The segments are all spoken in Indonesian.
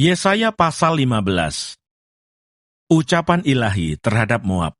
Yesaya pasal 15. Ucapan ilahi terhadap Moab.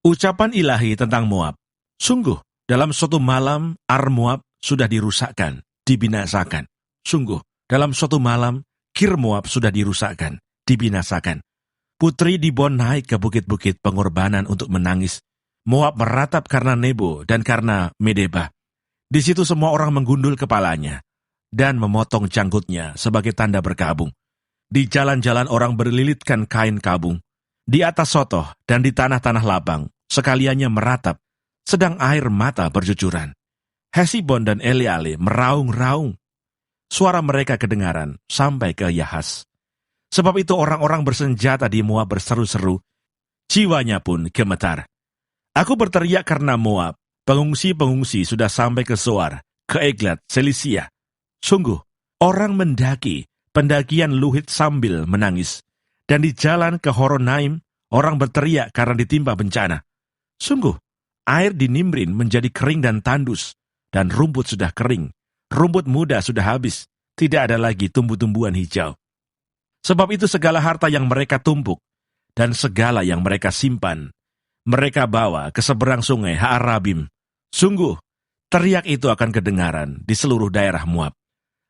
Ucapan ilahi tentang Moab. Sungguh, dalam suatu malam Ar Moab sudah dirusakkan, dibinasakan. Sungguh, dalam suatu malam Kir Moab sudah dirusakkan, dibinasakan. Putri Dibon naik ke bukit-bukit pengorbanan untuk menangis. Moab meratap karena Nebo dan karena Medeba. Di situ semua orang menggundul kepalanya dan memotong janggutnya sebagai tanda berkabung. Di jalan-jalan orang berlilitkan kain kabung. Di atas sotoh dan di tanah-tanah lapang, sekaliannya meratap, sedang air mata berjujuran. Hesibon dan Eleale meraung-raung. Suara mereka kedengaran sampai ke Yahas. Sebab itu orang-orang bersenjata di Moab berseru-seru, jiwanya pun gemetar. Aku berteriak karena Moab, pengungsi-pengungsi sudah sampai ke Zoar, ke Eglat, Selisia. Sungguh, orang mendaki, pendakian Luhit sambil menangis. Dan di jalan ke Horonaim, orang berteriak karena ditimpa bencana. Sungguh, air di Nimrin menjadi kering dan tandus, dan rumput sudah kering, rumput muda sudah habis, tidak ada lagi tumbuh-tumbuhan hijau. Sebab itu segala harta yang mereka tumpuk, dan segala yang mereka simpan, mereka bawa ke seberang sungai Haarabim. Sungguh, teriak itu akan kedengaran di seluruh daerah Moab.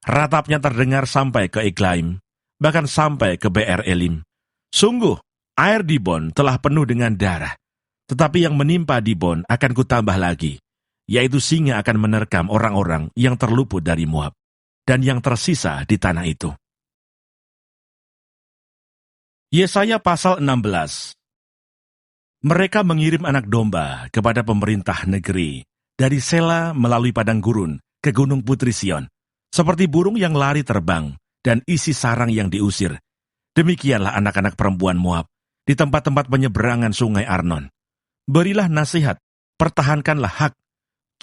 Ratapnya terdengar sampai ke Eglaim, bahkan sampai ke Be'er Elim. Sungguh, air Dibon telah penuh dengan darah, tetapi yang menimpa Dibon akan kutambah lagi, yaitu singa akan menerkam orang-orang yang terluput dari Moab, dan yang tersisa di tanah itu. Yesaya pasal 16. Mereka mengirim anak domba kepada pemerintah negeri, dari Sela melalui padang gurun ke gunung Putri Sion, seperti burung yang lari terbang dan isi sarang yang diusir. Demikianlah anak-anak perempuan Moab di tempat-tempat penyeberangan sungai Arnon. Berilah nasihat, pertahankanlah hak,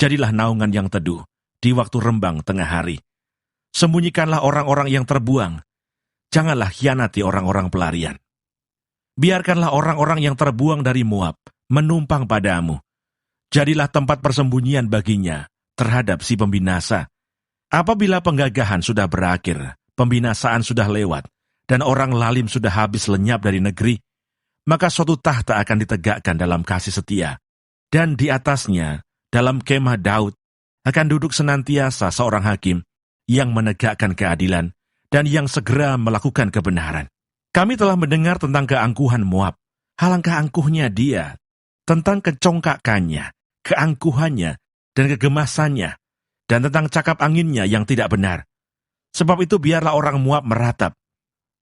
jadilah naungan yang teduh di waktu rembang tengah hari. Sembunyikanlah orang-orang yang terbuang, janganlah hianati orang-orang pelarian. Biarkanlah orang-orang yang terbuang dari Moab menumpang padamu. Jadilah tempat persembunyian baginya terhadap si pembinasa. Apabila penggagahan sudah berakhir, pembinasaan sudah lewat, dan orang lalim sudah habis lenyap dari negeri, maka suatu tahta akan ditegakkan dalam kasih setia, dan di atasnya, dalam kemah Daud, akan duduk senantiasa seorang hakim yang menegakkan keadilan dan yang segera melakukan kebenaran. Kami telah mendengar tentang keangkuhan Moab, alangkah angkuhnya dia, tentang kecongkakannya, keangkuhannya, dan kegemasannya, dan tentang cakap anginnya yang tidak benar. Sebab itu biarlah orang Moab meratap,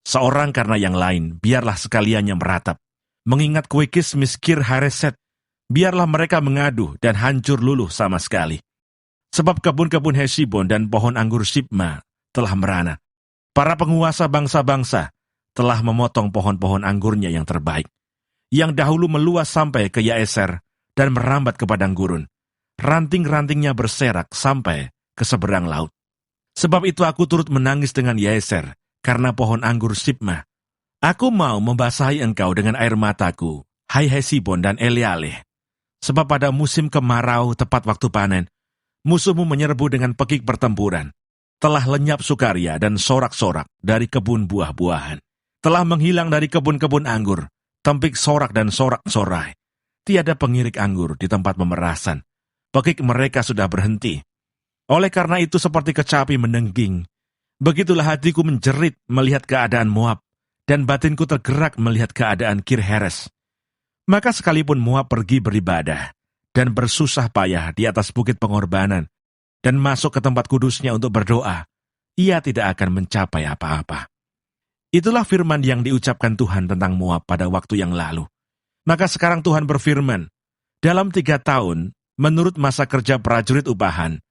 seorang karena yang lain, biarlah sekaliannya meratap. Mengingat kue kismis Kir Hareset, biarlah mereka mengadu dan hancur luluh sama sekali. Sebab kebun-kebun Hesibon dan pohon anggur Sibma telah merana. Para penguasa bangsa-bangsa telah memotong pohon-pohon anggurnya yang terbaik, yang dahulu meluas sampai ke Yaeser dan merambat ke padang gurun. Ranting-rantingnya berserak sampai ke seberang laut. Sebab itu aku turut menangis dengan Yaeser karena pohon anggur Sibma. Aku mau membasahi engkau dengan air mataku, hai Hesibon dan Eleale. Sebab pada musim kemarau tepat waktu panen, musuhmu menyerbu dengan pekik pertempuran. Telah lenyap sukaria dan sorak-sorak dari kebun buah-buahan. Telah menghilang dari kebun-kebun anggur, tempik sorak dan sorak-sorai. Tiada pengirik anggur di tempat pemerasan. Pekik mereka sudah berhenti. Oleh karena itu seperti kecapi menengging. Begitulah hatiku menjerit melihat keadaan Moab, dan batinku tergerak melihat keadaan Kir Heres. Maka sekalipun Moab pergi beribadah, dan bersusah payah di atas bukit pengorbanan, dan masuk ke tempat kudusnya untuk berdoa, ia tidak akan mencapai apa-apa. Itulah firman yang diucapkan Tuhan tentang Moab pada waktu yang lalu. Maka sekarang Tuhan berfirman, dalam 3 tahun, menurut masa kerja prajurit upahan,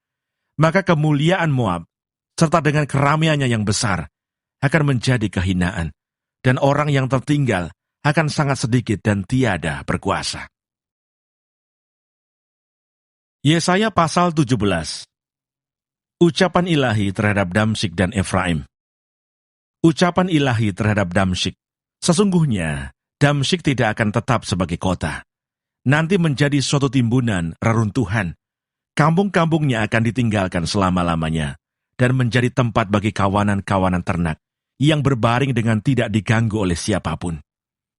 maka kemuliaan Moab, serta dengan keramaiannya yang besar, akan menjadi kehinaan, dan orang yang tertinggal akan sangat sedikit dan tiada berkuasa. Yesaya pasal 17. Ucapan ilahi terhadap Damsyik dan Efraim. Ucapan ilahi terhadap Damsyik. Sesungguhnya, Damsyik tidak akan tetap sebagai kota. Nanti menjadi suatu timbunan reruntuhan. Kampung-kampungnya akan ditinggalkan selama-lamanya, dan menjadi tempat bagi kawanan-kawanan ternak yang berbaring dengan tidak diganggu oleh siapapun.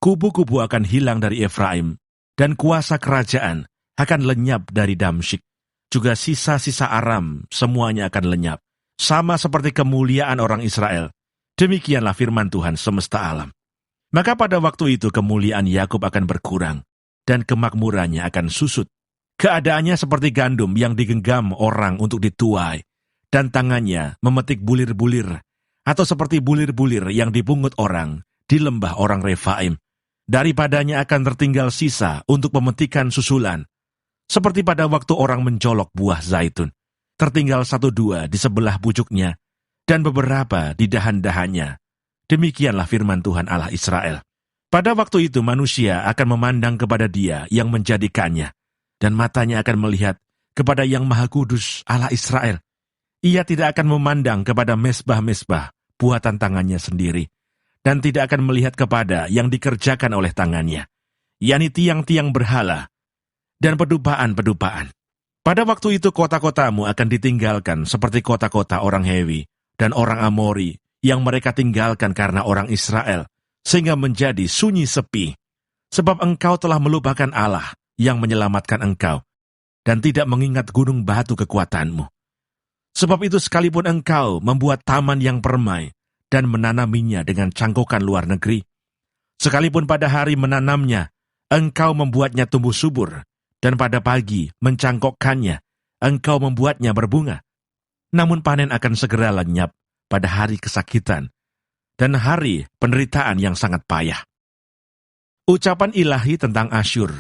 Kubu-kubu akan hilang dari Efraim, dan kuasa kerajaan akan lenyap dari Damsyik. Juga sisa-sisa Aram semuanya akan lenyap, sama seperti kemuliaan orang Israel. Demikianlah firman Tuhan semesta alam. Maka pada waktu itu kemuliaan Yakub akan berkurang, dan kemakmurannya akan susut. Keadaannya seperti gandum yang digenggam orang untuk dituai, dan tangannya memetik bulir-bulir, atau seperti bulir-bulir yang dipungut orang di lembah orang Refaim. Daripadanya akan tertinggal sisa untuk pemetikan susulan, seperti pada waktu orang mencolok buah zaitun. Tertinggal 1-2 di sebelah pucuknya, dan beberapa di dahan-dahannya. Demikianlah firman Tuhan Allah Israel. Pada waktu itu manusia akan memandang kepada Dia yang menjadikannya, dan matanya akan melihat kepada Yang Maha Kudus Allah Israel. Ia tidak akan memandang kepada mesbah-mesbah buatan tangannya sendiri, dan tidak akan melihat kepada yang dikerjakan oleh tangannya, yakni tiang-tiang berhala dan pedupaan-pedupaan. Pada waktu itu kota-kotamu akan ditinggalkan seperti kota-kota orang Hewi dan orang Amori yang mereka tinggalkan karena orang Israel, sehingga menjadi sunyi sepi. Sebab engkau telah melupakan Allah yang menyelamatkan engkau, dan tidak mengingat gunung batu kekuatanmu. Sebab itu sekalipun engkau membuat taman yang permai dan menanaminya dengan cangkokan luar negeri, sekalipun pada hari menanamnya engkau membuatnya tumbuh subur, dan pada pagi mencangkokkannya, engkau membuatnya berbunga. Namun panen akan segera lenyap pada hari kesakitan dan hari penderitaan yang sangat payah. Ucapan ilahi tentang Asyur.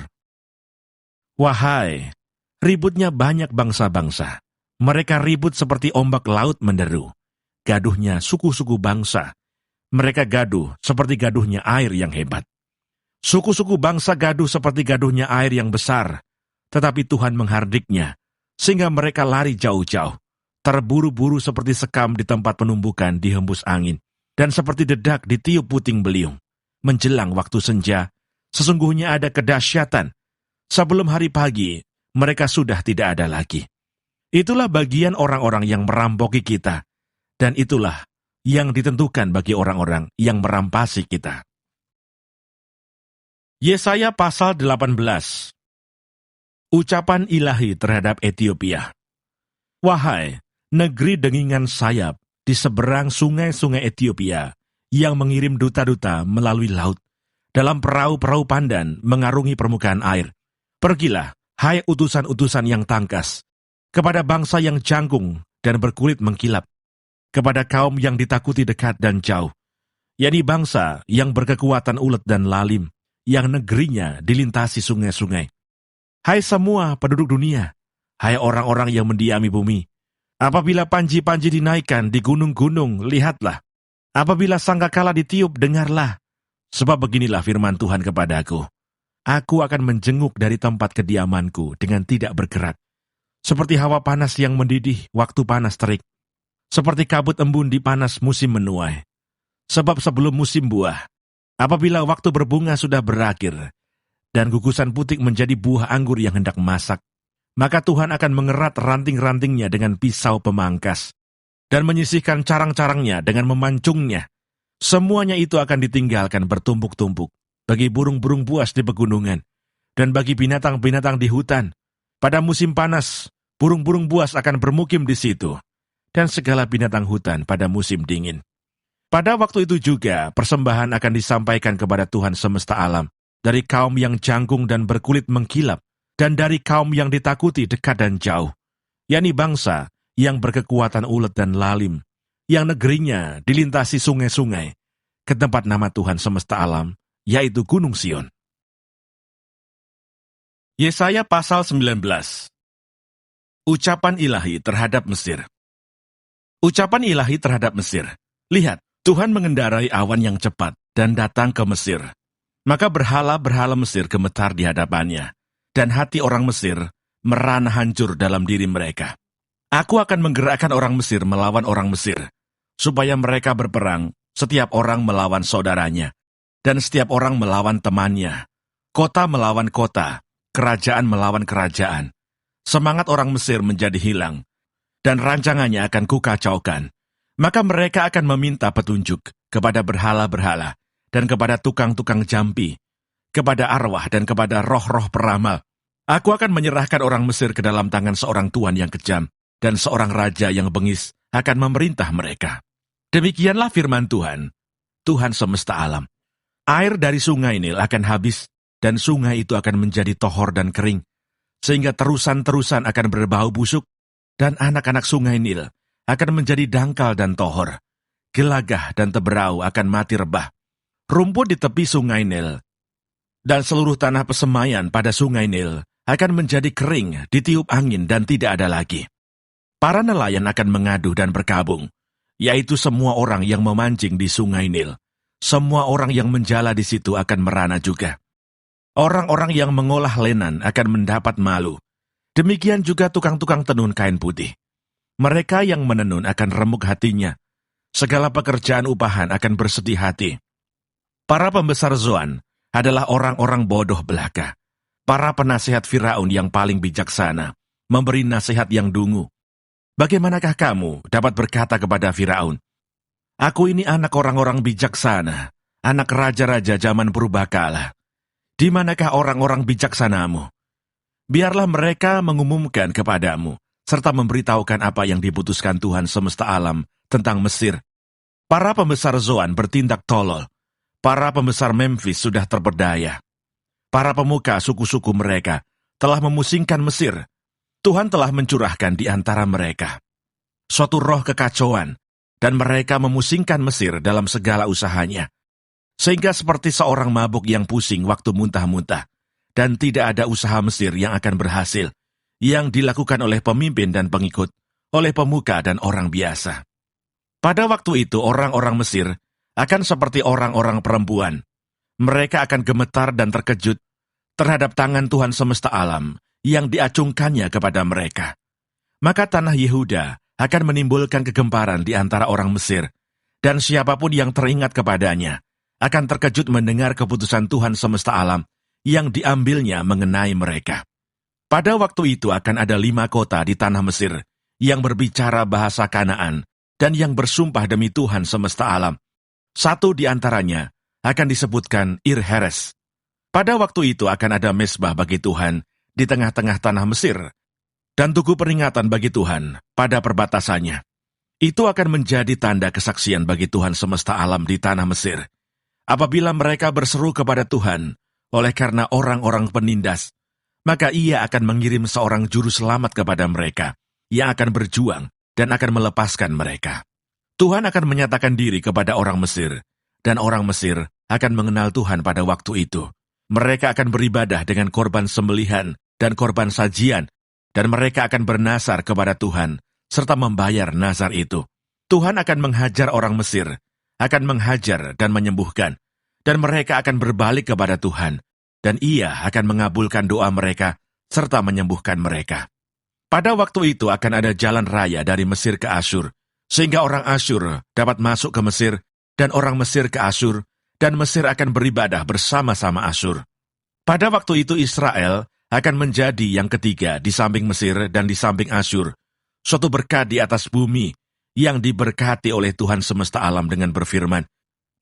Wahai, ributnya banyak bangsa-bangsa. Mereka ribut seperti ombak laut menderu. Gaduhnya suku-suku bangsa. Mereka gaduh seperti gaduhnya air yang hebat. Suku-suku bangsa gaduh seperti gaduhnya air yang besar. Tetapi Tuhan menghardiknya, sehingga mereka lari jauh-jauh, terburu-buru seperti sekam di tempat penumbukan dihembus angin, dan seperti dedak ditiup puting beliung. Menjelang waktu senja, sesungguhnya ada kedahsyatan. Sebelum hari pagi, mereka sudah tidak ada lagi. Itulah bagian orang-orang yang merampoki kita, dan itulah yang ditentukan bagi orang-orang yang merampasi kita. Yesaya pasal 18. Ucapan ilahi terhadap Etiopia. Wahai, negeri dengingan sayap di seberang sungai-sungai Etiopia yang mengirim duta-duta melalui laut, dalam perahu-perahu pandan mengarungi permukaan air. Pergilah, hai utusan-utusan yang tangkas, kepada bangsa yang jangkung dan berkulit mengkilap, kepada kaum yang ditakuti dekat dan jauh, yakni bangsa yang berkekuatan ulet dan lalim, yang negerinya dilintasi sungai-sungai. Hai semua penduduk dunia, hai orang-orang yang mendiami bumi, apabila panji-panji dinaikkan di gunung-gunung, lihatlah. Apabila sangkakala ditiup, dengarlah. Sebab beginilah firman Tuhan kepadaku. Aku akan menjenguk dari tempat kediamanku dengan tidak bergerak. Seperti hawa panas yang mendidih waktu panas terik. Seperti kabut embun di panas musim menuai. Sebab sebelum musim buah, apabila waktu berbunga sudah berakhir, dan gugusan putik menjadi buah anggur yang hendak masak, maka Tuhan akan mengerat ranting-rantingnya dengan pisau pemangkas, dan menyisihkan carang-carangnya dengan memancungnya. Semuanya itu akan ditinggalkan bertumpuk-tumpuk, bagi burung-burung buas di pegunungan, dan bagi binatang-binatang di hutan. Pada musim panas, burung-burung buas akan bermukim di situ, dan segala binatang hutan pada musim dingin. Pada waktu itu juga, persembahan akan disampaikan kepada Tuhan semesta alam, dari kaum yang jangkung dan berkulit mengkilap, dan dari kaum yang ditakuti dekat dan jauh, yakni bangsa yang berkekuatan ulet dan lalim, yang negerinya dilintasi sungai-sungai, ke tempat nama Tuhan semesta alam, yaitu Gunung Sion. Yesaya pasal 19. Ucapan ilahi terhadap Mesir. Ucapan ilahi terhadap Mesir. Lihat, Tuhan mengendarai awan yang cepat dan datang ke Mesir. Maka berhala-berhala Mesir gemetar di hadapannya, dan hati orang Mesir merana hancur dalam diri mereka. Aku akan menggerakkan orang Mesir melawan orang Mesir, supaya mereka berperang, setiap orang melawan saudaranya, dan setiap orang melawan temannya, kota melawan kota, kerajaan melawan kerajaan. Semangat orang Mesir menjadi hilang, dan rancangannya akan kukacaukan. Maka mereka akan meminta petunjuk kepada berhala-berhala, dan kepada tukang-tukang jampi, kepada arwah dan kepada roh-roh peramal. Aku akan menyerahkan orang Mesir ke dalam tangan seorang tuan yang kejam, dan seorang raja yang bengis akan memerintah mereka. Demikianlah firman Tuhan, Tuhan semesta alam. Air dari sungai Nil akan habis, dan sungai itu akan menjadi tohor dan kering, sehingga terusan-terusan akan berbau busuk, dan anak-anak sungai Nil akan menjadi dangkal dan tohor. Gelagah dan teberau akan mati rebah. Rumput di tepi sungai Nil dan seluruh tanah pesemaian pada sungai Nil akan menjadi kering, ditiup angin dan tidak ada lagi. Para nelayan akan mengadu dan berkabung, yaitu semua orang yang memancing di sungai Nil. Semua orang yang menjala di situ akan merana juga. Orang-orang yang mengolah lenan akan mendapat malu. Demikian juga tukang-tukang tenun kain putih. Mereka yang menenun akan remuk hatinya. Segala pekerjaan upahan akan bersedih hati. Para pembesar Zoan adalah orang-orang bodoh belaka. Para penasihat Firaun yang paling bijaksana memberi nasihat yang dungu. Bagaimanakah kamu dapat berkata kepada Firaun, "Aku ini anak orang-orang bijaksana, anak raja-raja zaman purbakala. Di manakah orang-orang bijaksanamu? Biarlah mereka mengumumkan kepadamu, serta memberitahukan apa yang diputuskan Tuhan semesta alam tentang Mesir." Para pembesar Zoan bertindak tolol. Para pembesar Memfis sudah terpedaya. Para pemuka suku-suku mereka telah memusingkan Mesir. Tuhan telah mencurahkan di antara mereka suatu roh kekacauan, dan mereka memusingkan Mesir dalam segala usahanya. Sehingga seperti seorang mabuk yang pusing waktu muntah-muntah, dan tidak ada usaha Mesir yang akan berhasil, yang dilakukan oleh pemimpin dan pengikut, oleh pemuka dan orang biasa. Pada waktu itu orang-orang Mesir akan seperti orang-orang perempuan. Mereka akan gemetar dan terkejut terhadap tangan Tuhan semesta alam yang diacungkannya kepada mereka. Maka tanah Yehuda akan menimbulkan kegemparan di antara orang Mesir, dan siapapun yang teringat kepadanya akan terkejut mendengar keputusan Tuhan semesta alam yang diambilnya mengenai mereka. Pada waktu itu akan ada 5 kota di tanah Mesir yang berbicara bahasa Kanaan, dan yang bersumpah demi Tuhan semesta alam. Satu di antaranya akan disebutkan Ir-Heres. Pada waktu itu akan ada mesbah bagi Tuhan di tengah-tengah tanah Mesir, dan tugu peringatan bagi Tuhan pada perbatasannya. Itu akan menjadi tanda kesaksian bagi Tuhan semesta alam di tanah Mesir. Apabila mereka berseru kepada Tuhan, oleh karena orang-orang penindas, maka Ia akan mengirim seorang juru selamat kepada mereka, yang akan berjuang dan akan melepaskan mereka. Tuhan akan menyatakan diri kepada orang Mesir, dan orang Mesir akan mengenal Tuhan pada waktu itu. Mereka akan beribadah dengan korban sembelihan dan korban sajian, dan mereka akan bernazar kepada Tuhan, serta membayar nazar itu. Tuhan akan menghajar orang Mesir, akan menghajar dan menyembuhkan, dan mereka akan berbalik kepada Tuhan, dan Ia akan mengabulkan doa mereka, serta menyembuhkan mereka. Pada waktu itu akan ada jalan raya dari Mesir ke Asyur, sehingga orang Asyur dapat masuk ke Mesir, dan orang Mesir ke Asyur, dan Mesir akan beribadah bersama-sama Asyur. Pada waktu itu Israel akan menjadi yang ketiga di samping Mesir dan di samping Asyur, suatu berkat di atas bumi yang diberkati oleh Tuhan semesta alam dengan berfirman,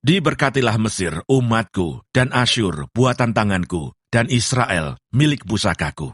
"Diberkatilah Mesir, umatku, dan Asyur, buatan tanganku, dan Israel, milik pusakaku."